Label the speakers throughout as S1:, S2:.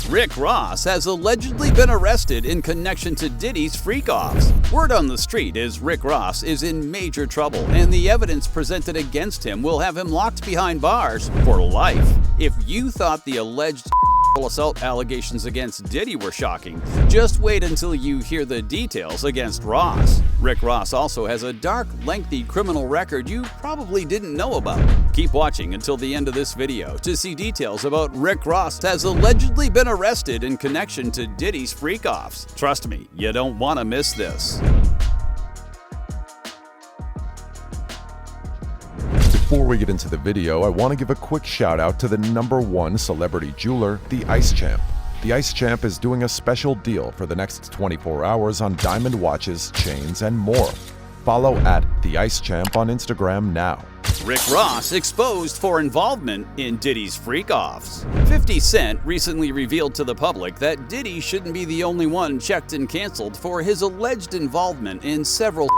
S1: Rick Ross has allegedly been arrested in connection to Diddy's freak-offs. Word on the street is Rick Ross is in major trouble, and the evidence presented against him will have him locked behind bars for life. If you thought the alleged assault allegations against Diddy were shocking, just wait until you hear the details against Ross. Rick Ross also has a dark, lengthy criminal record you probably didn't know about. Keep watching until the end of this video to see details about Rick Ross has allegedly been arrested in connection to Diddy's freak-offs. Trust me, you don't want to miss this.
S2: Before we get into the video, I want to give a quick shout out to the #1 celebrity jeweler, the Ice Champ. The Ice Champ is doing a special deal for the next 24 hours on diamond watches, chains, and more. Follow at the Ice Champ on Instagram now.
S1: Rick Ross exposed for involvement in Diddy's freak-offs. 50 Cent recently revealed to the public that Diddy shouldn't be the only one checked and canceled for his alleged involvement in several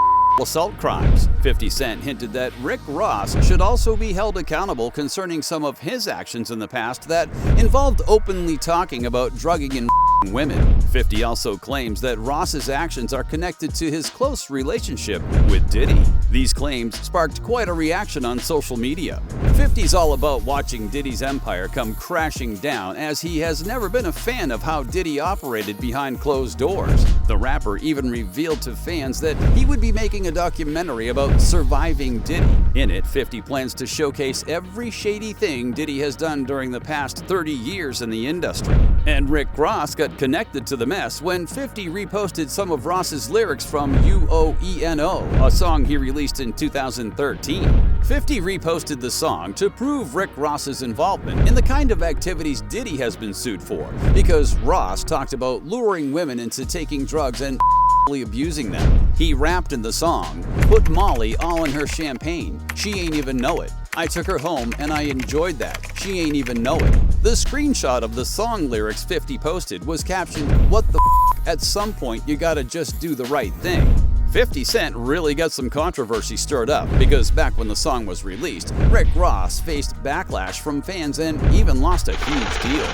S1: assault crimes. 50 Cent hinted that Rick Ross should also be held accountable concerning some of his actions in the past that involved openly talking about drugging and women. 50 also claims that Ross's actions are connected to his close relationship with Diddy. These claims sparked quite a reaction on social media. 50's all about watching Diddy's empire come crashing down, as he has never been a fan of how Diddy operated behind closed doors. The rapper even revealed to fans that he would be making a documentary about surviving Diddy. In it, 50 plans to showcase every shady thing Diddy has done during the past 30 years in the industry. And Rick Ross got connected to the mess when 50 reposted some of Ross's lyrics from UOENO, a song he released in 2013. 50 reposted the song to prove Rick Ross's involvement in the kind of activities Diddy has been sued for, because Ross talked about luring women into taking drugs and abusing them. He rapped in the song, "Put Molly all in her champagne. She ain't even know it. I took her home and I enjoyed that. She ain't even know it." The screenshot of the song lyrics 50 posted was captioned, "What the f***? At some point you gotta just do the right thing." 50 Cent really got some controversy stirred up because back when the song was released, Rick Ross faced backlash from fans and even lost a huge deal.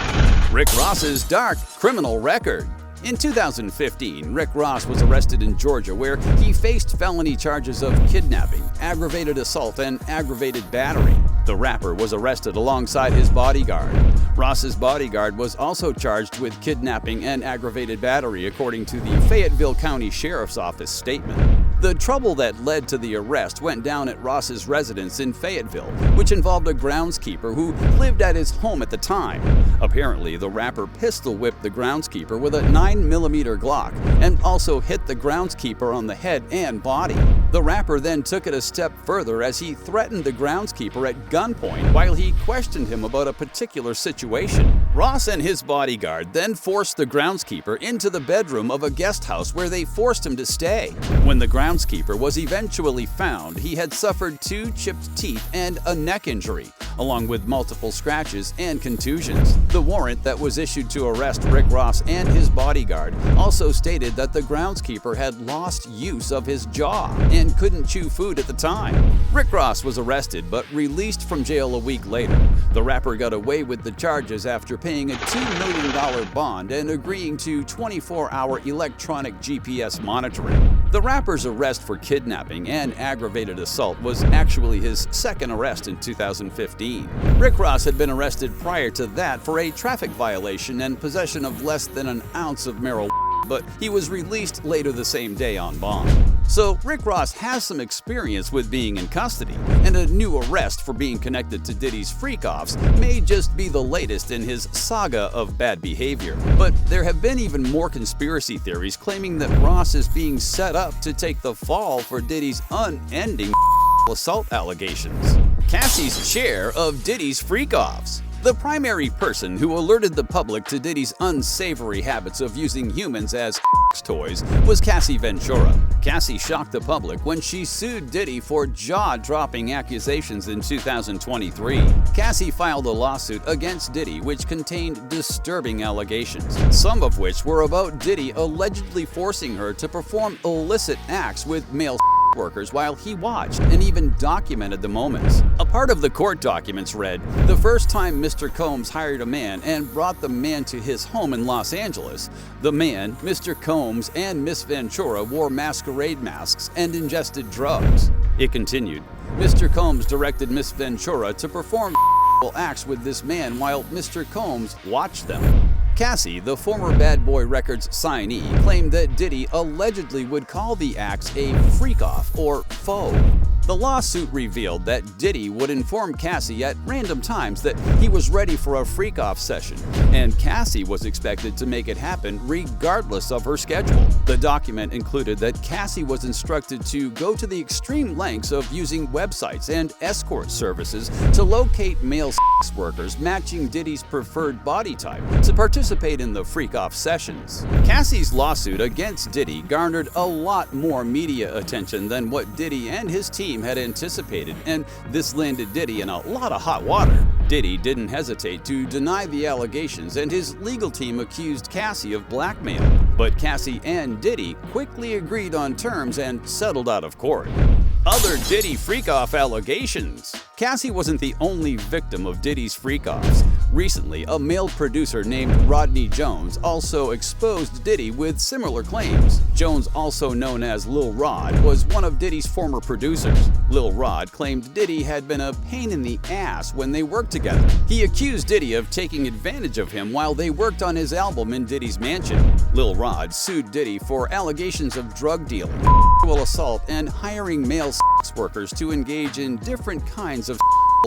S1: Rick Ross's dark criminal record. In 2015, Rick Ross was arrested in Georgia, where he faced felony charges of kidnapping, aggravated assault, and aggravated battery. The rapper was arrested alongside his bodyguard. Ross's bodyguard was also charged with kidnapping and aggravated battery, according to the Fayetteville County Sheriff's Office statement. The trouble that led to the arrest went down at Ross's residence in Fayetteville, which involved a groundskeeper who lived at his home at the time. Apparently, the rapper pistol-whipped the groundskeeper with a 9mm Glock and also hit the groundskeeper on the head and body. The rapper then took it a step further as he threatened the groundskeeper at gunpoint while he questioned him about a particular situation. Ross and his bodyguard then forced the groundskeeper into the bedroom of a guest house where they forced him to stay. When the groundskeeper was eventually found, he had suffered 2 chipped teeth and a neck injury, along with multiple scratches and contusions. The warrant that was issued to arrest Rick Ross and his bodyguard also stated that the groundskeeper had lost use of his jaw and couldn't chew food at the time. Rick Ross was arrested but released from jail a week later. The rapper got away with the charges after paying a $2 million bond and agreeing to 24-hour electronic GPS monitoring. The rapper's arrest for kidnapping and aggravated assault was actually his second arrest in 2015. Rick Ross had been arrested prior to that for a traffic violation and possession of less than an ounce of marijuana, but he was released later the same day on bond. So Rick Ross has some experience with being in custody, and a new arrest for being connected to Diddy's freak-offs may just be the latest in his saga of bad behavior. But there have been even more conspiracy theories claiming that Ross is being set up to take the fall for Diddy's unending assault allegations. Cassie's share of Diddy's freak-offs. The primary person who alerted the public to Diddy's unsavory habits of using humans as toys was Cassie Ventura. Cassie shocked the public when she sued Diddy for jaw-dropping accusations in 2023. Cassie filed a lawsuit against Diddy which contained disturbing allegations, some of which were about Diddy allegedly forcing her to perform illicit acts with male workers while he watched and even documented the moments. A part of the court documents read, "The first time Mr. Combs hired a man and brought the man to his home in Los Angeles, the man, Mr. Combs, and Miss Ventura wore masquerade masks and ingested drugs." It continued, "Mr. Combs directed Miss Ventura to perform acts with this man while Mr. Combs watched them." Cassie, the former Bad Boy Records signee, claimed that Diddy allegedly would call the acts a freak-off or faux. The lawsuit revealed that Diddy would inform Cassie at random times that he was ready for a freak-off session, and Cassie was expected to make it happen regardless of her schedule. The document included that Cassie was instructed to go to the extreme lengths of using websites and escort services to locate male sex workers matching Diddy's preferred body type to participate in the freak-off sessions. Cassie's lawsuit against Diddy garnered a lot more media attention than what Diddy and his team had anticipated, and this landed Diddy in a lot of hot water. Diddy didn't hesitate to deny the allegations, and his legal team accused Cassie of blackmail. But Cassie and Diddy quickly agreed on terms and settled out of court. Other Diddy freak-off allegations. Cassie wasn't the only victim of Diddy's freak-offs. Recently, a male producer named Rodney Jones also exposed Diddy with similar claims. Jones, also known as Lil Rod, was one of Diddy's former producers. Lil Rod claimed Diddy had been a pain in the ass when they worked together. He accused Diddy of taking advantage of him while they worked on his album in Diddy's mansion. Lil Rod sued Diddy for allegations of drug dealing, sexual assault, and hiring male sex workers to engage in different kinds of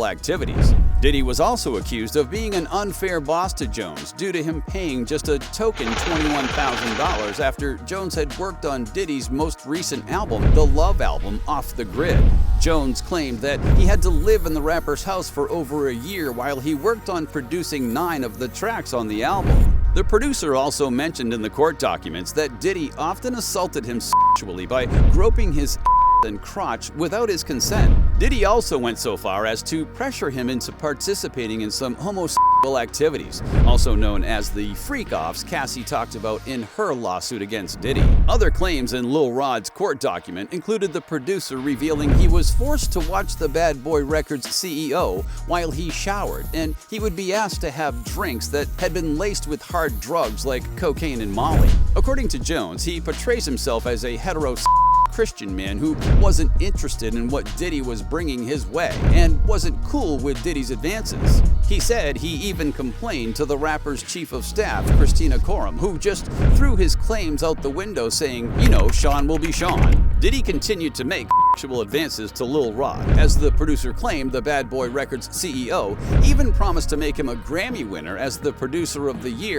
S1: activities. Diddy was also accused of being an unfair boss to Jones due to him paying just a token $21,000 after Jones had worked on Diddy's most recent album, the Love Album, Off the Grid. Jones claimed that he had to live in the rapper's house for over a year while he worked on producing 9 of the tracks on the album. The producer also mentioned in the court documents that Diddy often assaulted him sexually by groping his and crotch without his consent. Diddy also went so far as to pressure him into participating in some homosexual activities, also known as the freak-offs Cassie talked about in her lawsuit against Diddy. Other claims in Lil Rod's court document included the producer revealing he was forced to watch the Bad Boy Records CEO while he showered, and he would be asked to have drinks that had been laced with hard drugs like cocaine and Molly. According to Jones, he portrays himself as a heterosexual Christian man who wasn't interested in what Diddy was bringing his way and wasn't cool with Diddy's advances. He said he even complained to the rapper's chief of staff, Christina Coram, who just threw his claims out the window saying, you know, Sean will be Sean. Diddy continued to make sexual advances to Lil Rod. As the producer claimed, the Bad Boy Records CEO even promised to make him a Grammy winner as the producer of the year